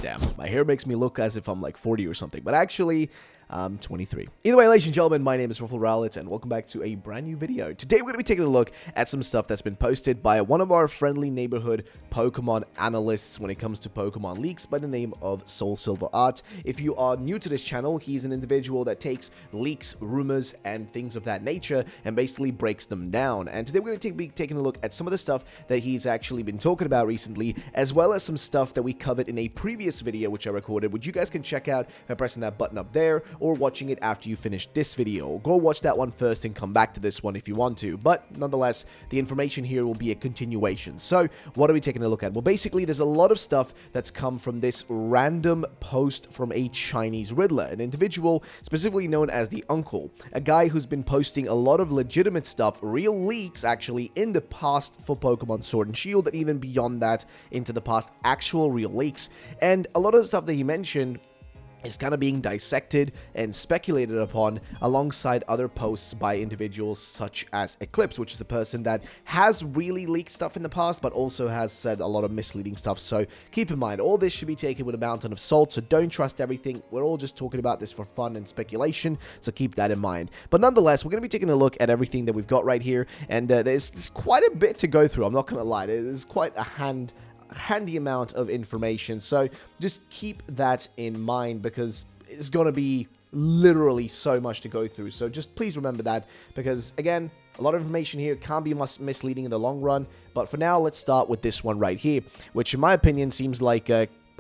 Damn, my hair makes me look as if I'm like 40 or something, but actually, I'm 23. Either way, ladies and gentlemen, my name is Rowlet, and welcome back to a brand new video. Today, we're going to be taking a look at some stuff that's been posted by one of our friendly neighborhood Pokemon analysts when it comes to Pokemon leaks by the name of Soul Silver Art. If you are new to this channel, he's an individual that takes leaks, rumors, and things of that nature and basically breaks them down. And today, we're going to be taking a look at some of the stuff that he's actually been talking about recently, as well as some stuff that we covered in a previous video which I recorded, which you guys can check out by pressing that button up there, or watching it after you finish this video. Go watch that one first and come back to this one if you want to, but nonetheless, the information here will be a continuation. So, what are we taking a look at? Well, basically, there's a lot of stuff that's come from this random post from a Chinese Riddler, an individual specifically known as the Uncle, a guy who's been posting a lot of legitimate stuff, real leaks actually, in the past for Pokemon Sword and Shield, and even beyond that, into the past, actual real leaks. And a lot of the stuff that he mentioned is kind of being dissected and speculated upon alongside other posts by individuals such as Eclipse, which is the person that has really leaked stuff in the past, but also has said a lot of misleading stuff. So keep in mind, all this should be taken with a mountain of salt, so don't trust everything. We're all just talking about this for fun and speculation, so keep that in mind. But nonetheless, we're going to be taking a look at everything that we've got right here, and there's quite a bit to go through. I'm not going to lie, there's quite a handy amount of information, so just keep that in mind because it's going to be literally so much to go through. So just please remember that, because again, a lot of information here can be misleading in the long run. But for now, let's start with this one right here, which in my opinion seems like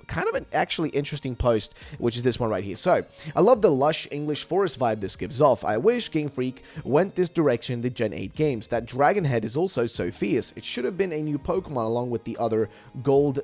kind of an actually interesting post, which is this one right here. So, I love the lush English forest vibe this gives off. I wish Game Freak went this direction in the Gen 8 games. That dragon head is also so fierce. It should have been a new Pokemon along with the other gold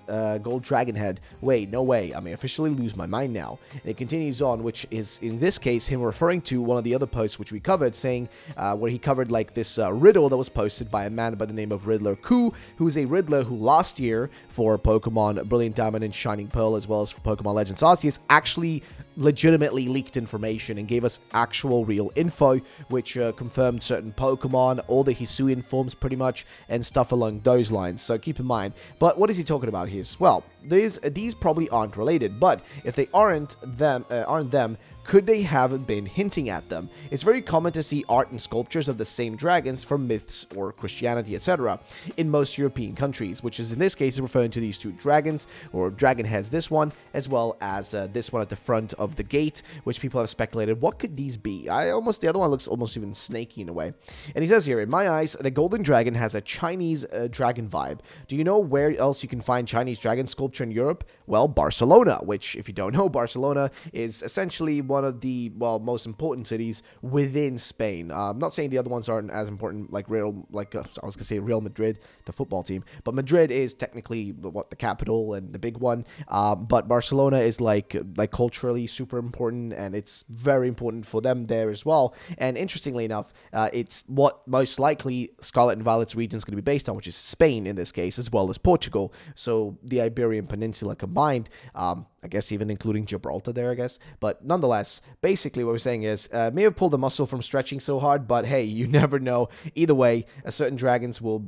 dragon head. Wait, no way. I may officially lose my mind now. And it continues on, which is, in this case, him referring to one of the other posts which we covered, saying, where he covered like this riddle that was posted by a man by the name of Riddler Koo, who is a Riddler who last year for Pokemon Brilliant Diamond and Shining Pearl, as well as for Pokemon Legends Arceus, actually legitimately leaked information and gave us actual real info, which confirmed certain Pokemon, all the Hisuian forms pretty much, and stuff along those lines. So keep in mind. But what is he talking about here? Well, these probably aren't related, but if they aren't them, could they have been hinting at them? It's very common to see art and sculptures of the same dragons from myths or Christianity, etc. in most European countries, which is in this case referring to these two dragons, or dragon heads, this one, as well as this one at the front of the gate, which people have speculated, what could these be? The other one looks almost even snaky in a way. And he says here, in my eyes, the golden dragon has a Chinese dragon vibe. Do you know where else you can find Chinese dragon sculpture in Europe? Well, Barcelona, which, if you don't know, Barcelona is essentially one of the, well, most important cities within Spain. I'm not saying the other ones aren't as important, like I was going to say Real Madrid, the football team, but Madrid is technically the capital and the big one, but Barcelona is like culturally super important, and it's very important for them there as well. And interestingly enough, it's what most likely Scarlet and Violet's region is going to be based on, which is Spain in this case, as well as Portugal. So the Iberian Peninsula combined, I guess even including Gibraltar there, I guess. But nonetheless, basically what we're saying is, may have pulled a muscle from stretching so hard, but hey, you never know. Either way, certain dragons will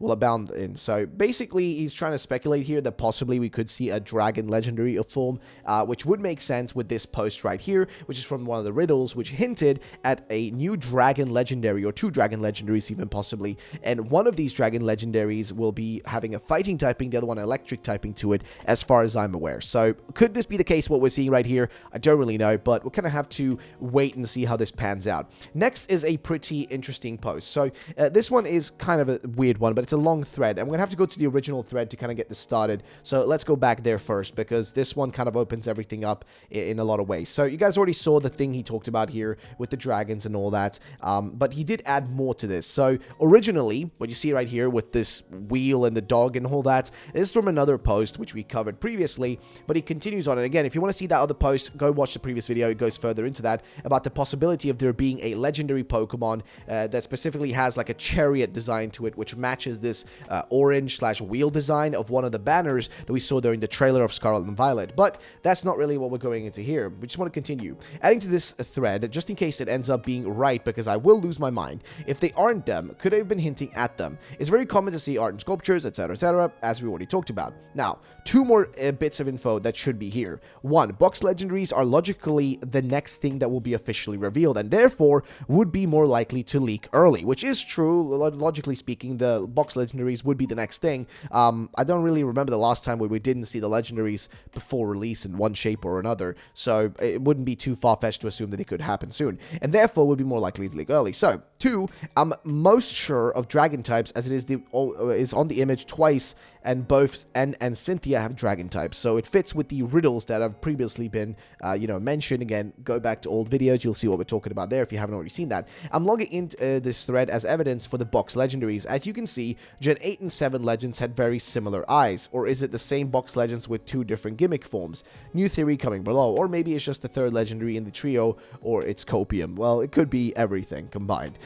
abound in. So basically, he's trying to speculate here that possibly we could see a dragon legendary form, which would make sense with this post right here, which is from one of the riddles, which hinted at a new dragon legendary, or two dragon legendaries even possibly. And one of these dragon legendaries will be having a fighting typing, the other one electric typing to it, as far as I'm aware. So could this be the case, what we're seeing right here? I don't really know, but we'll kind of have to wait and see how this pans out. Next is a pretty interesting post. So this one is kind of a weird one, but it's a long thread. I'm going to have to go to the original thread to kind of get this started. So let's go back there first, because this one kind of opens everything up in a lot of ways. So you guys already saw the thing he talked about here with the dragons and all that, but he did add more to this. So originally, what you see right here with this wheel and the dog and all that, this is from another post which we covered previously, but he continues on. And again, if you want to see that other post, go watch the previous video. It goes further into that about the possibility of there being a legendary Pokemon that specifically has like a chariot design to it, which matches this orange/wheel design of one of the banners that we saw during the trailer of Scarlet and Violet. But that's not really what we're going into here. We just want to continue. Adding to this thread, just in case it ends up being right, because I will lose my mind. If they aren't them, could I have been hinting at them? It's very common to see art and sculptures, etc., as we already talked about. Now, two more bits of info that should be here. 1. Box legendaries are logically the next thing that will be officially revealed, and therefore would be more likely to leak early, which is true. Logically speaking, the box legendaries would be the next thing. I don't really remember the last time where we didn't see the legendaries before release in one shape or another, so it wouldn't be too far-fetched to assume that it could happen soon, and therefore would be more likely to leak early. So, 2, I'm most sure of dragon types, as it is on the image twice, and both N and Cynthia have dragon types, so it fits with the riddles that have previously been, mentioned. Again, go back to old videos, you'll see what we're talking about there if you haven't already seen that. I'm logging into this thread as evidence for the box legendaries. As you can see, Gen 8 and 7 legends had very similar eyes, or is it the same box legends with 2 different gimmick forms? New theory coming below, or maybe it's just the 3rd legendary in the trio, or it's copium. Well, it could be everything combined.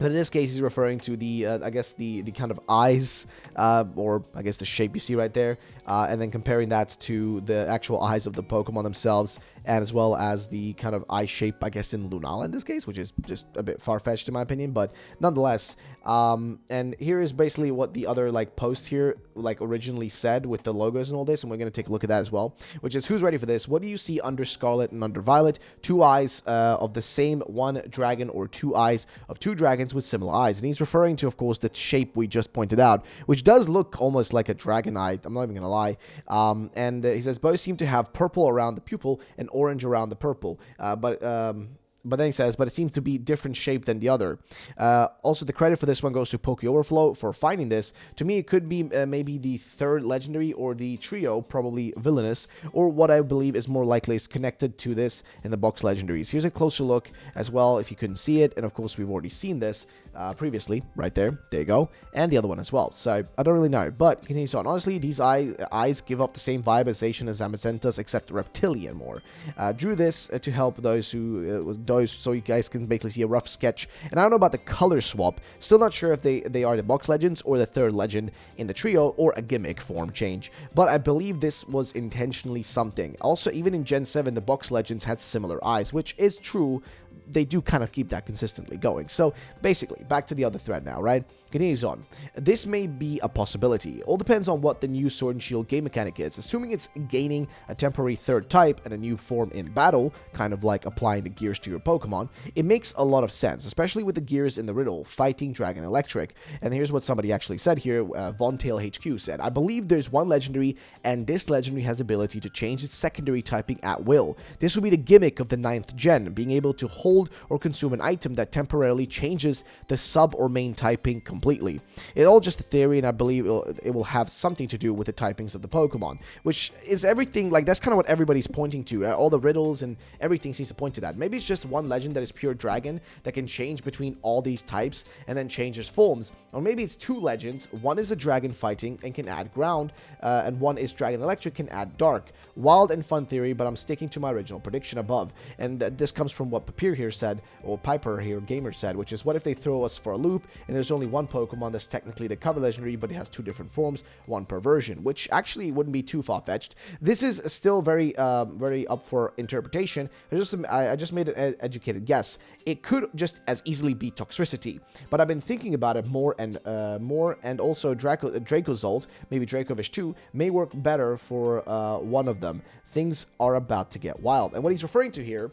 But in this case, he's referring to the, I guess, the kind of eyes, or I guess the shape you see right there, and then comparing that to the actual eyes of the Pokemon themselves, and as well as the kind of eye shape, I guess, in Lunala in this case, which is just a bit far-fetched in my opinion, but nonetheless. And here is basically what the other, like, post here, like, originally said with the logos and all this, and we're going to take a look at that as well, which is, who's ready for this? What do you see under Scarlet and under Violet? 2 eyes of the same one dragon, or 2 eyes of 2 dragons with similar eyes. And he's referring to, of course, the shape we just pointed out, which does look almost like a dragon eye. I'm not even gonna lie. And he says both seem to have purple around the pupil and orange around the purple, but then he says, but it seems to be different shape than the other. Also, the credit for this one goes to Poke Overflow for finding this. To me, it could be maybe the 3rd legendary or the trio, probably Villainous, or what I believe is more likely is connected to this in the box legendaries. Here's a closer look as well, if you couldn't see it, and of course, we've already seen this previously, right there. There you go. And the other one as well. So, I don't really know, but continues on. Honestly, these eyes give off the same vibe as Zacian as Amazentas, except reptilian more. Drew this to help those so you guys can basically see a rough sketch. And I don't know about the color swap. Still not sure if they are the box legends or the 3rd legend in the trio, or a gimmick form change. But I believe this was intentionally something. Also, even in Gen 7, the box legends had similar eyes, which is true. They do kind of keep that consistently going. So basically, back to the other thread now, right? Continues on. This may be a possibility. All depends on what the new Sword and Shield game mechanic is. Assuming it's gaining a temporary 3rd type and a new form in battle, kind of like applying the gears to your Pokemon, it makes a lot of sense, especially with the gears in the riddle, fighting Dragon Electric. And here's what somebody actually said here. Vontail HQ said, I believe there's one legendary, and this legendary has the ability to change its secondary typing at will. This will be the gimmick of the 9th gen, being able to hold or consume an item that temporarily changes the sub or main typing completely. It's all just a theory, and I believe it will have something to do with the typings of the Pokemon, which is everything, like, that's kind of what everybody's pointing to. All the riddles and everything seems to point to that. Maybe it's just one legend that is pure dragon that can change between all these types and then changes forms, or maybe it's 2 legends. One is a dragon fighting and can add ground, and one is dragon electric, can add dark. Wild and fun theory, but I'm sticking to my original prediction above, and this comes from what Papir here said, or Piper here, Gamer said, which is, what if they throw us for a loop and there's only one Pokemon that's technically the cover legendary, but it has 2 different forms, 1 per version, which actually wouldn't be too far-fetched. This is still very up for interpretation. I just made an educated guess. It could just as easily be Toxtricity, but I've been thinking about it more, and also Dracozolt, maybe Dracovish 2, may work better for one of them. Things are about to get wild. And what he's referring to here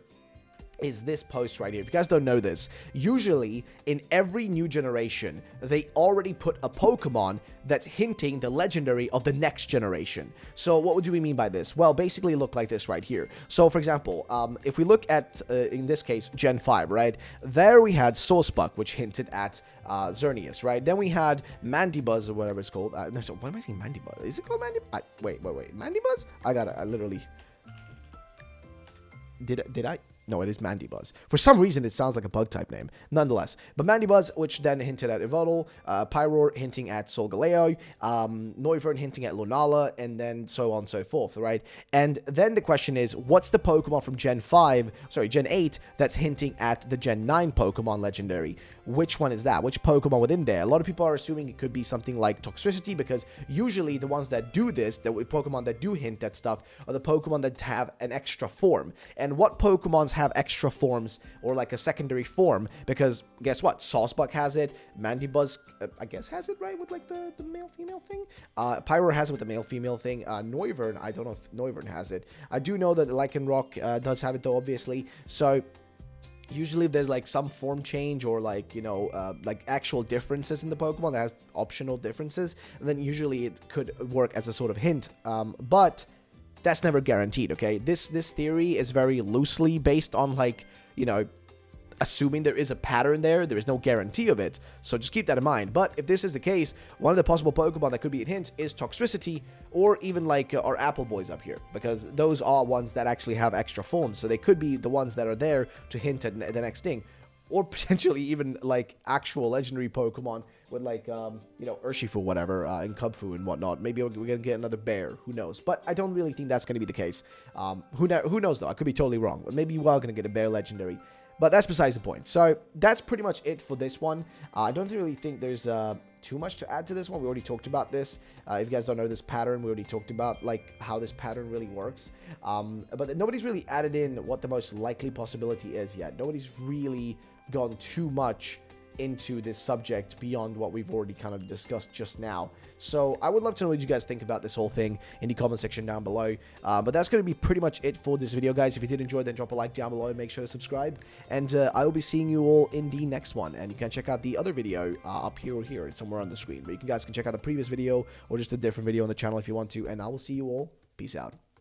is this post right here. If you guys don't know this, usually in every new generation, they already put a Pokemon that's hinting the legendary of the next generation. So what do we mean by this? Well, basically it looked like this right here. So for example, if we look at, in this case, Gen 5, right? There we had Sourcebuck, which hinted at Xerneas, right? Then we had Mandibuzz, or whatever it's called. No, so what am I saying? Mandibuzz? Is it called Mandibuzz? Wait. Mandibuzz? I literally... Did I? No, it is Mandibuzz. For some reason, it sounds like a bug-type name. Nonetheless. But Mandibuzz, which then hinted at Yveltal, Pyroar hinting at Solgaleo, Noivern hinting at Lunala, and then so on and so forth, right? And then the question is, what's the Pokemon from Gen 8 that's hinting at the Gen 9 Pokemon legendary? Which one is that? Which Pokemon within there? A lot of people are assuming it could be something like Toxtricity, because usually the ones that do this, the Pokemon that do hint at stuff, are the Pokemon that have an extra form. And what Pokemons have extra forms or like a secondary form, because guess what? Saucebuck has it, Mandibuzz, I guess has it, right, with like the male-female thing. Pyro has it with the male-female thing. Noivern, I don't know if Noivern has it. I do know that Lycanroc does have it though, obviously. So usually if there's like some form change or like, you know, like actual differences in the Pokemon that has optional differences, and then usually it could work as a sort of hint. But that's never guaranteed, okay? This theory is very loosely based on, like, you know, assuming there is a pattern there. There is no guarantee of it, so just keep that in mind. But if this is the case, one of the possible Pokemon that could be a hint is Toxtricity, or even like our Apple Boys up here, because those are ones that actually have extra forms, so they could be the ones that are there to hint at the next thing. Or potentially even like actual legendary Pokemon with like, you know, Urshifu, whatever, and Cubfu and whatnot. Maybe we're going to get another bear. Who knows? But I don't really think that's going to be the case. Who knows, though? I could be totally wrong. Maybe we are going to get a bear legendary. But that's besides the point. So that's pretty much it for this one. I don't really think there's too much to add to this one. We already talked about this. If you guys don't know this pattern, we already talked about like how this pattern really works. But nobody's really added in what the most likely possibility is yet. Nobody's really gone too much into this subject beyond what we've already kind of discussed just now. So I would love to know what you guys think about this whole thing in the comment section down below. But that's going to be pretty much it for this video, guys. If you did enjoy, then drop a like down below and make sure to subscribe. And I will be seeing you all in the next one. And you can check out the other video up here or here. It's somewhere on the screen. But you guys can check out the previous video or just a different video on the channel if you want to. And I will see you all. Peace out.